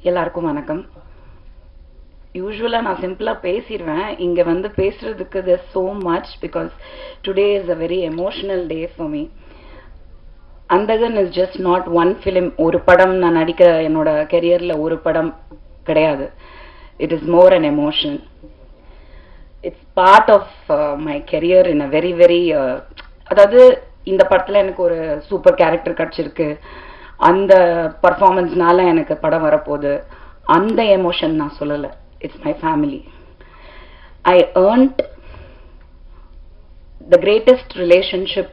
எல்லாருக்கும் வணக்கம். யூசுவலா நான் சிம்பிளா பேசிடுவேன். இங்க வந்து பேசுறதுக்கு there's so much because today is a very emotional day for me. Andhagan is just not one film. ஒரு படம் நான் நடிக்கிற என்னோட கெரியர்ல ஒரு படம் கிடையாது. It is more an emotion. It's part of my career in a very very அதாவது இந்த படத்துல எனக்கு ஒரு சூப்பர் கேரக்டர் கிடைச்சிருக்கு, அந்த பர்ஃபார்மன்ஸ்னால எனக்கு படம் வரப்போகுது, அந்த எமோஷன் நான் சொல்லலை. It's my family. I earned the greatest relationship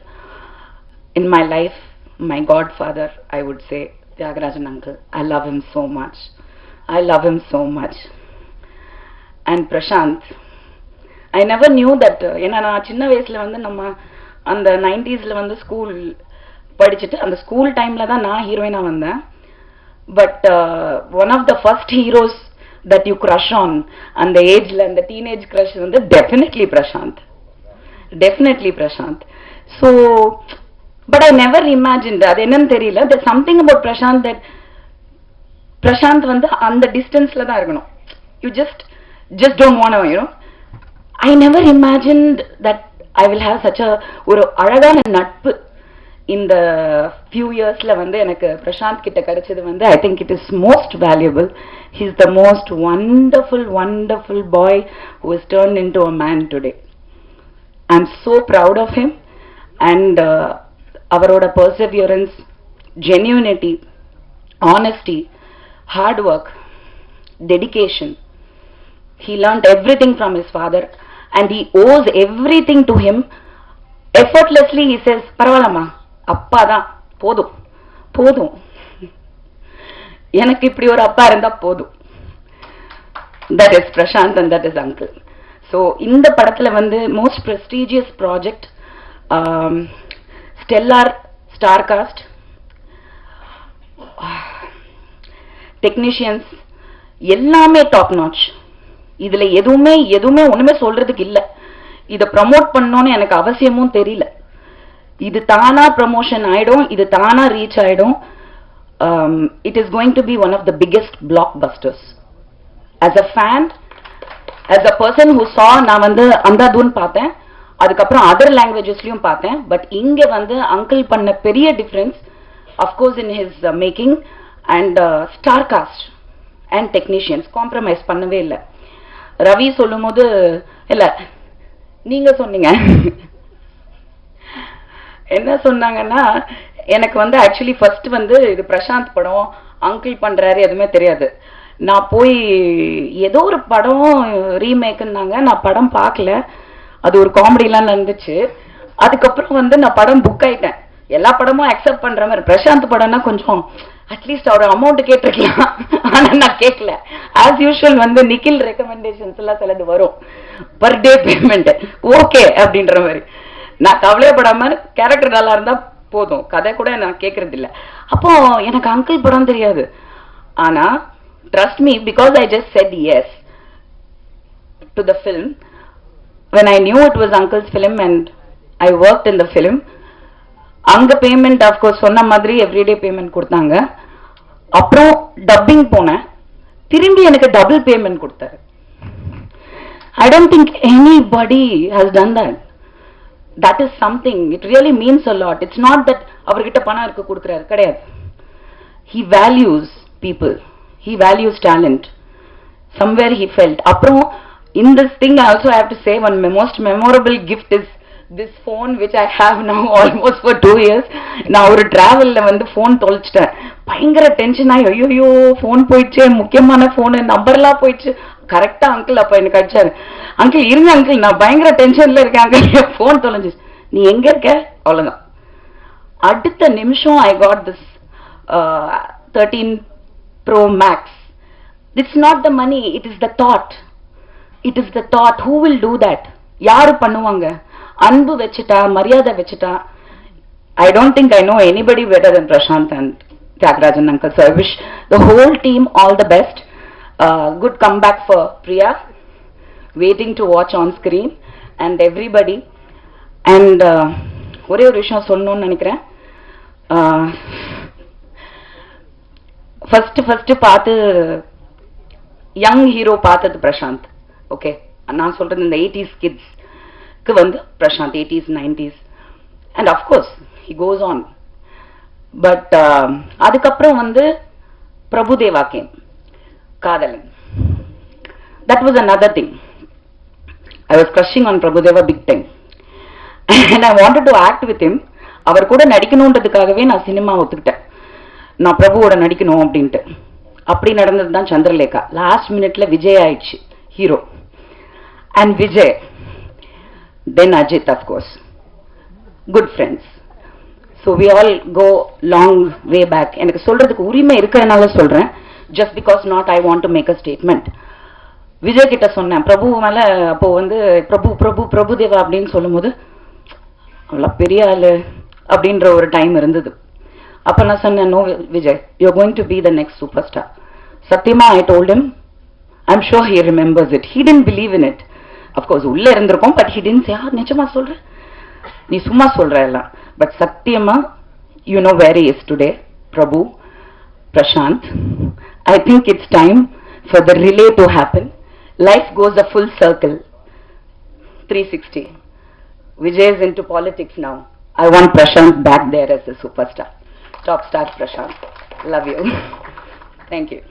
in my life, my godfather, I would say, Tyagarajan uncle. I love him so much. I love him so much. And Prashant, I never knew that. ஏன்னா நான் சின்ன வயசுல வந்து நம்ம அந்த 90s வந்து school படிச்சுட்டு அந்த ஸ்கூல் டைம்ல தான் நான் ஹீரோயினா வந்தேன். But one of the first heroes that you crush on அந்த ஏஜ்ல, அந்த டீனேஜ் க்ரஷ் வந்து definitely Prashanth, definitely Prashanth. So but I never imagined, அது என்னன்னு தெரியல, there's something about Prashanth that Prashanth வந்து அந்த டிஸ்டன்ஸ்ல தான் இருக்கணும். You just don't want to, you know. I never imagined that I will have such a ஒரு அழகான நட்பு இந்த few yearsல வந்து எனக்கு பிரசாந்த் கிட்ட கிடைச்சது வந்து I think it is most valuable. He is the most wonderful boy who has turned into a man today. I am so proud of him and அவரோட perseverance, genuinity, honesty, hard work, dedication. He learned everything from his father and he owes everything to him. Effortlessly he says, பரவாயில்லம்மா, அப்பா தான் போதும் போதும், எனக்கு இப்படி ஒரு அப்பா இருந்தா போதும். That is Prashant and that is uncle. So இந்த படத்துல வந்து most prestigious project, stellar star cast, technicians எல்லாமே top notch. இதுல எதுவுமே ஒண்ணுமே சொல்றதுக்கு இல்ல. இத ப்ரமோட் பண்ணணும்னு எனக்கு அவசியமும் தெரியல. இது தானா ப்ரமோஷன் ஆயிடும், இது தானா ரீச் ஆயிடும். It is going to be one of the biggest blockbusters. As a fan, as a person who saw, நான் வந்து அந்தாதூன் பார்த்தேன், அதுக்கப்புறம் அதர் லாங்குவேஜஸ்லயும் பார்த்தேன். பட் இங்க வந்து அங்கிள் பண்ண பெரிய difference of course in his making and star cast and technicians compromise பண்ணவே இல்லை. ரவி சொல்லும் போது, இல்ல நீங்க சொன்னீங்க என்ன சொன்னாங்கன்னா, எனக்கு வந்து ஆக்சுவலி ஃபர்ஸ்ட் வந்து இது பிரசாந்த் படம், அங்கிள் பண்றாரு, எதுவுமே தெரியாது. நான் போய் ஏதோ ஒரு படம் ரீமேக்குன்னாங்க, நான் படம் பார்க்கல, அது ஒரு காமெடிலாம் நடந்துச்சு. அதுக்கப்புறம் வந்து நான் படம் புக் ஆயிட்டேன். எல்லா படமும் அக்செப்ட் பண்ற மாதிரி, பிரசாந்த் படம்னா கொஞ்சம் அட்லீஸ்ட் அவர் அமௌண்ட் கேட்டிருக்கலாம், ஆனா நான் கேட்கல. ஆஸ் யூஷுவல் வந்து நிக்கில் ரெக்கமெண்டேஷன்ஸ் எல்லாம் சிலது வரும், பர் டே பேமெண்ட், ஓகே அப்படின்ற மாதிரி. நான் கவலையப்படாம கேரக்டர் நல்லா இருந்தா போதும், கதை கூட நான் கேட்கறது இல்லை. அப்போ எனக்கு அங்கிள் படம் தெரியாது. ஆனா trust me, because I just said yes to the film, when I knew it was uncle's film and I worked in the film, அங்க பேமெண்ட் ஆஃப்கோர்ஸ் சொன்ன மாதிரி எவ்ரிடே பேமெண்ட் கொடுத்தாங்க. அப்புறம் டப்பிங் போனேன், திரும்பி எனக்கு டபுள் பேமெண்ட் கொடுத்தாரு. I don't think anybody has done that. That is something, it really means a lot. It's not that அவர்கிட்ட பணம் இருக்கு கொடுக்குறாரு, கிடையாது. He values people, he values talent. Somewhere he felt. அப்புறம் in this thing I also have to say one most memorable gift is this phone which I have now almost for 2 years. நான் ஒரு டிராவல்ல வந்து phone தொலைச்சிட்டேன், பயங்கர tension ஆகி, ஐயோ phone போயிடுச்சு, முக்கியமான phone, நம்பர்லாம் போயிடுச்சு. கரெக்டா அங்கிள் அப்ப எனக்கு அடிச்சாரு, அங்கிள் இருங்க அங்கிள், நான் பயங்கர டென்ஷன்ல இருக்கேன் அங்கிள், ஃபோன் தொலைஞ்சிச்சு. நீ எங்க இருக்க? அவ்வளவுதான். அடுத்த நிமிஷம் I got this 13 Pro Max. It's not the money, it is the thought. It is the thought. Who will do that? யாரு பண்ணுவாங்க? அன்பு வச்சுட்டா, மரியாதை வச்சுட்டா. I don't think I know anybody better than Prashant and Tyagarajan uncle. So I wish the whole team all the best. Good comeback for Priya, waiting to watch on screen, and everybody. And ஒரே ஒரு விஷயம் சொல்லணும்னு நினைக்கிறேன். First பார்த்து young hero பார்த்தது Prashanth. Okay, நான் சொல்றது இந்த 80s கிட்ஸ்க்கு வந்து Prashanth, 80s 90s, and of course he goes on. But அதுக்கப்புறம் வந்து Prabhudeva came, Kadhalan. That was another thing. I was crushing on Prabhudeva big time and I wanted to act with him. அவர் கூட நடிக்கணுன்றதுக்காகவே நான் சினிமா ஒத்துக்கிட்டேன், நான் பிரபுவோட நடிக்கணும் அப்படின்ட்டு. அப்படி நடந்தது தான் சந்திரலேகா. லாஸ்ட் மினிட்ல விஜய் ஆயிடுச்சு hero, and Vijay, then Ajith, of course, good friends. So we all go long way back. எனக்கு சொல்றதுக்கு உரிமை இருக்கிறதுனால சொல்றேன், just because not I want to make a statement. Vijay கிட்ட சொன்னேன் பிரபு மேல, அப்போ வந்து பிரபுதேவா அப்படின்னு சொல்லும் போது அவ்வளோ பெரிய ஆளு அப்படின்ற ஒரு டைம் இருந்தது. அப்ப நான் சொன்னேன், no Vijay, you are going to be the next superstar. சத்தியமா I told him, I am sure he remembers it. He didn't believe in it. Of course உள்ள இருந்திருக்கும், பட் ஹி டிடன்ட் சே, நிஜமா சொல்ற, நீ சும்மா சொல்ற எல்லாம். பட் சத்தியமா, you know where he is today, Prabhu, Prashanth. I think it's time for the relay to happen. Life goes a full circle, 360. Vijay is into politics now. I want Prashant back there as a superstar. Top star Prashant. Love you. Thank you.